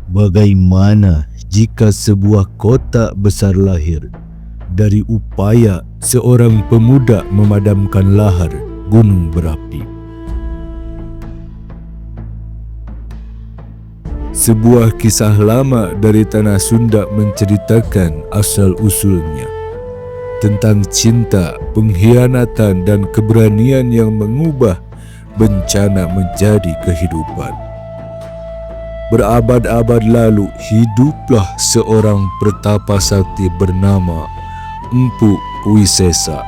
Bagaimana jika sebuah kota besar lahir dari upaya seorang pemuda memadamkan lahar gunung berapi? Sebuah kisah lama dari tanah Sunda menceritakan asal-usulnya tentang cinta, pengkhianatan, dan keberanian yang mengubah bencana menjadi kehidupan. Berabad-abad lalu hiduplah seorang pertapa sakti bernama Empu Wisesa.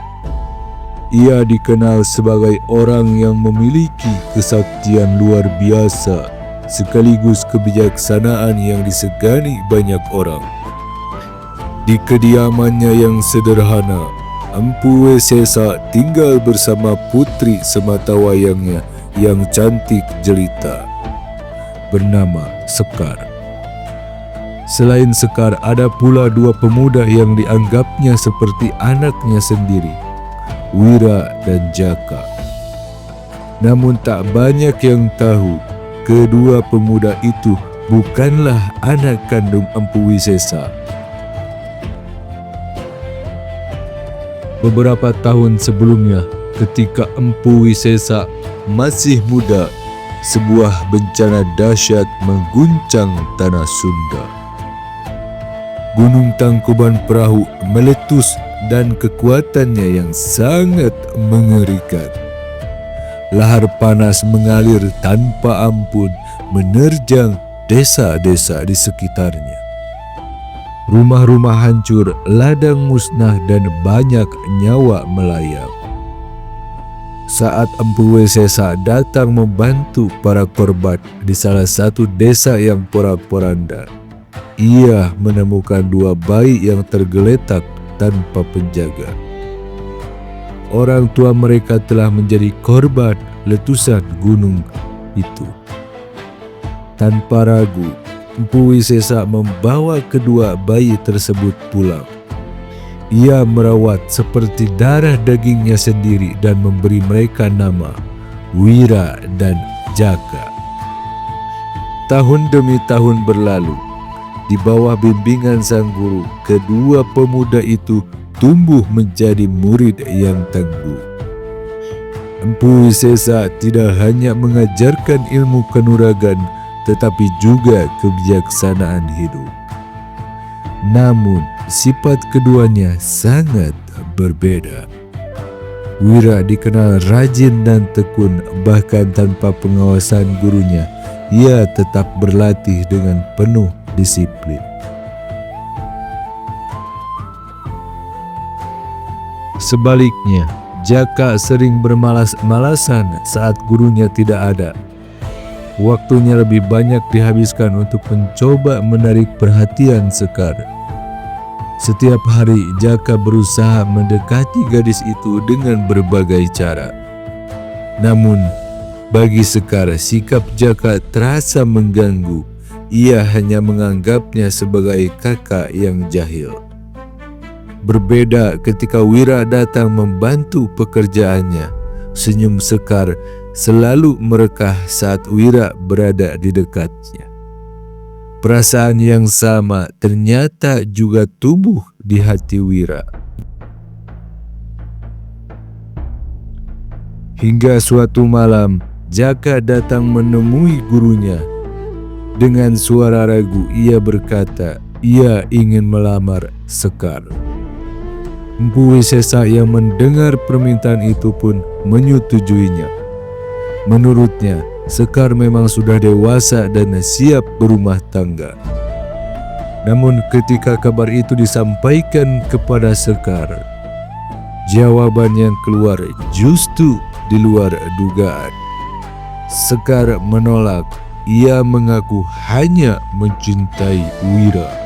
Ia dikenal sebagai orang yang memiliki kesaktian luar biasa sekaligus kebijaksanaan yang disegani banyak orang. Di kediamannya yang sederhana, Empu Wisesa tinggal bersama putri sematawayangnya yang cantik jelita bernama Sekar. Selain Sekar, ada pula dua pemuda yang dianggapnya seperti anaknya sendiri, Wira dan Jaka. Namun tak banyak yang tahu kedua pemuda itu bukanlah anak kandung Empu Wisesa. Beberapa tahun sebelumnya, ketika Empu Wisesa masih muda, sebuah bencana dahsyat mengguncang tanah Sunda. Gunung Tangkuban Perahu meletus dan kekuatannya yang sangat mengerikan. Lahar panas mengalir tanpa ampun menerjang desa-desa di sekitarnya. Rumah-rumah hancur, ladang musnah, dan banyak nyawa melayang. Saat Empu Wisesa datang membantu para korban di salah satu desa yang porak-poranda, ia menemukan dua bayi yang tergeletak tanpa penjaga. Orang tua mereka telah menjadi korban letusan gunung itu. Tanpa ragu, Empu Wisesa membawa kedua bayi tersebut pulang. Ia merawat seperti darah dagingnya sendiri dan memberi mereka nama Wira dan Jaka. Tahun demi tahun berlalu. Di bawah bimbingan sang guru, kedua pemuda itu tumbuh menjadi murid yang tangguh. Empu Wisesa tidak hanya mengajarkan ilmu kanuragan, tetapi juga kebijaksanaan hidup. Namun, sifat keduanya sangat berbeda. Wira dikenal rajin dan tekun, bahkan tanpa pengawasan gurunya, ia tetap berlatih dengan penuh disiplin. Sebaliknya, Jaka sering bermalas-malasan saat gurunya tidak ada. Waktunya lebih banyak dihabiskan untuk mencoba menarik perhatian Sekar. Setiap hari Jaka berusaha mendekati gadis itu dengan berbagai cara. Namun, bagi Sekar, sikap Jaka terasa mengganggu. Ia hanya menganggapnya sebagai kakak yang jahil. Berbeda ketika Wira datang membantu pekerjaannya. Senyum Sekar selalu merekah saat Wira berada di dekatnya. Perasaan yang sama ternyata juga tumbuh di hati Wira. Hingga suatu malam, Jaka datang menemui gurunya. Dengan suara ragu, ia berkata, ia ingin melamar Sekar. Empu Wisesa yang mendengar permintaan itu pun menyetujuinya. Menurutnya, Sekar memang sudah dewasa dan siap berumah tangga. Namun ketika kabar itu disampaikan kepada Sekar, jawaban yang keluar justru di luar dugaan. Sekar menolak. Ia mengaku hanya mencintai Wira.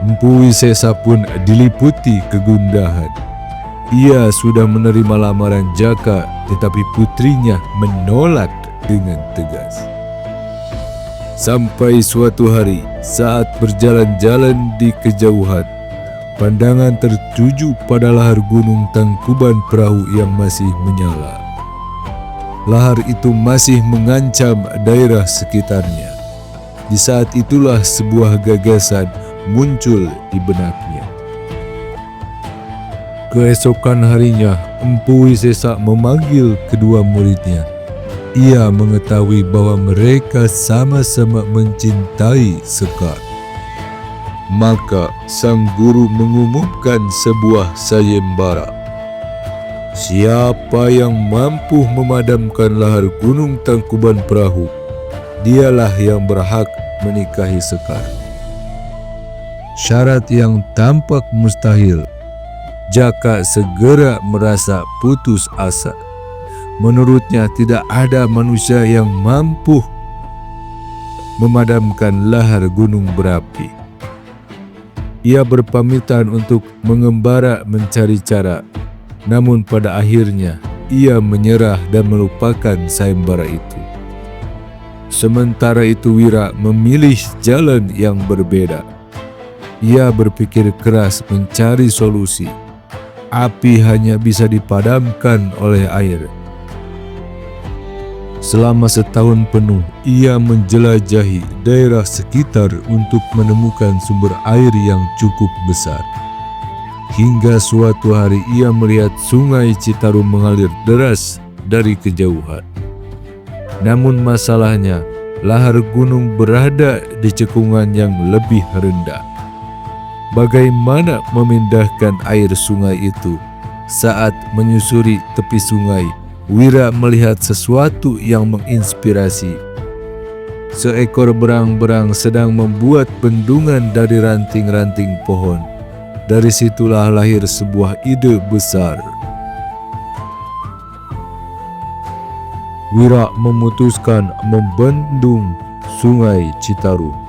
Empu Wisesa pun diliputi kegundahan. Ia sudah menerima lamaran Jaka, tetapi putrinya menolak dengan tegas. Sampai suatu hari, saat berjalan-jalan di kejauhan, pandangan tertuju pada lahar gunung Tangkuban Perahu yang masih menyala. Lahar itu masih mengancam daerah sekitarnya. Di saat itulah sebuah gagasan muncul di benaknya. Keesokan harinya, Empu Wisesa memanggil kedua muridnya. Ia mengetahui bahwa mereka sama-sama mencintai Sekar. Maka sang guru mengumumkan sebuah sayembara. Siapa yang mampu memadamkan lahar Gunung Tangkuban Perahu, dialah yang berhak menikahi Sekar. Syarat yang tampak mustahil, Jaka segera merasa putus asa. Menurutnya tidak ada manusia yang mampu memadamkan lahar gunung berapi. Ia berpamitan untuk mengembara mencari cara, namun pada akhirnya ia menyerah dan melupakan sayembara itu. Sementara itu Wira memilih jalan yang berbeda. Ia berpikir keras mencari solusi. Api hanya bisa dipadamkan oleh air. Selama setahun penuh, ia menjelajahi daerah sekitar untuk menemukan sumber air yang cukup besar. Hingga suatu hari ia melihat sungai Citarum mengalir deras dari kejauhan. Namun masalahnya, lahar gunung berada di cekungan yang lebih rendah. Bagaimana memindahkan air sungai itu? Saat menyusuri tepi sungai, Wira melihat sesuatu yang menginspirasi. Seekor berang-berang sedang membuat bendungan dari ranting-ranting pohon. Dari situlah lahir sebuah ide besar. Wira memutuskan membendung sungai Citarum.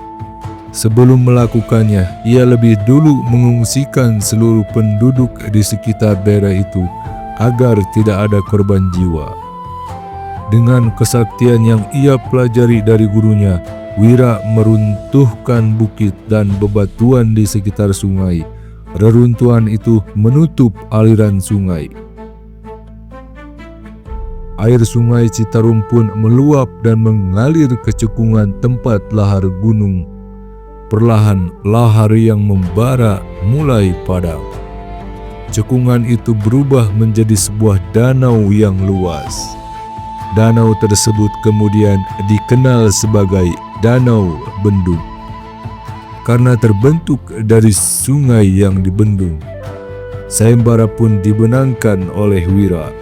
Sebelum melakukannya, ia lebih dulu mengungsikan seluruh penduduk di sekitar daerah itu agar tidak ada korban jiwa. Dengan kesaktian yang ia pelajari dari gurunya, Wira meruntuhkan bukit dan bebatuan di sekitar sungai. Reruntuhan itu menutup aliran sungai. Air sungai Citarum pun meluap dan mengalir ke cekungan tempat lahar gunung. Perlahan lahar yang membara mulai padam. Cekungan itu berubah menjadi sebuah danau yang luas. Danau tersebut kemudian dikenal sebagai Danau Bendung, karena terbentuk dari sungai yang dibendung. Sayembara pun dibenangkan oleh Wira.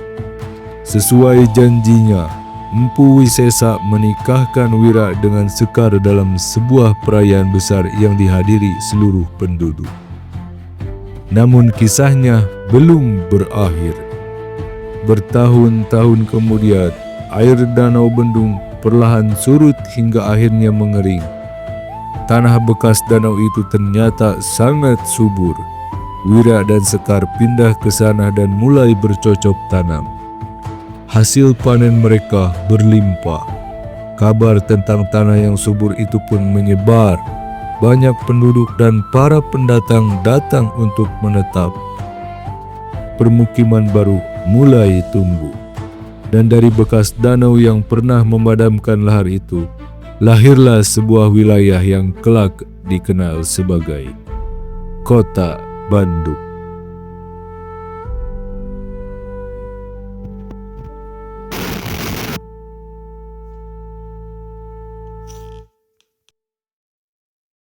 Sesuai janjinya, Empu Wisesa menikahkan Wira dengan Sekar dalam sebuah perayaan besar yang dihadiri seluruh penduduk. Namun kisahnya belum berakhir. Bertahun-tahun kemudian, air Danau Bendung perlahan surut hingga akhirnya mengering. Tanah bekas danau itu ternyata sangat subur. Wira dan Sekar pindah ke sana dan mulai bercocok tanam. Hasil panen mereka berlimpah. Kabar tentang tanah yang subur itu pun menyebar. Banyak penduduk dan para pendatang datang untuk menetap. Permukiman baru mulai tumbuh. Dan dari bekas danau yang pernah memadamkan lahar itu, lahirlah sebuah wilayah yang kelak dikenal sebagai Kota Bandung.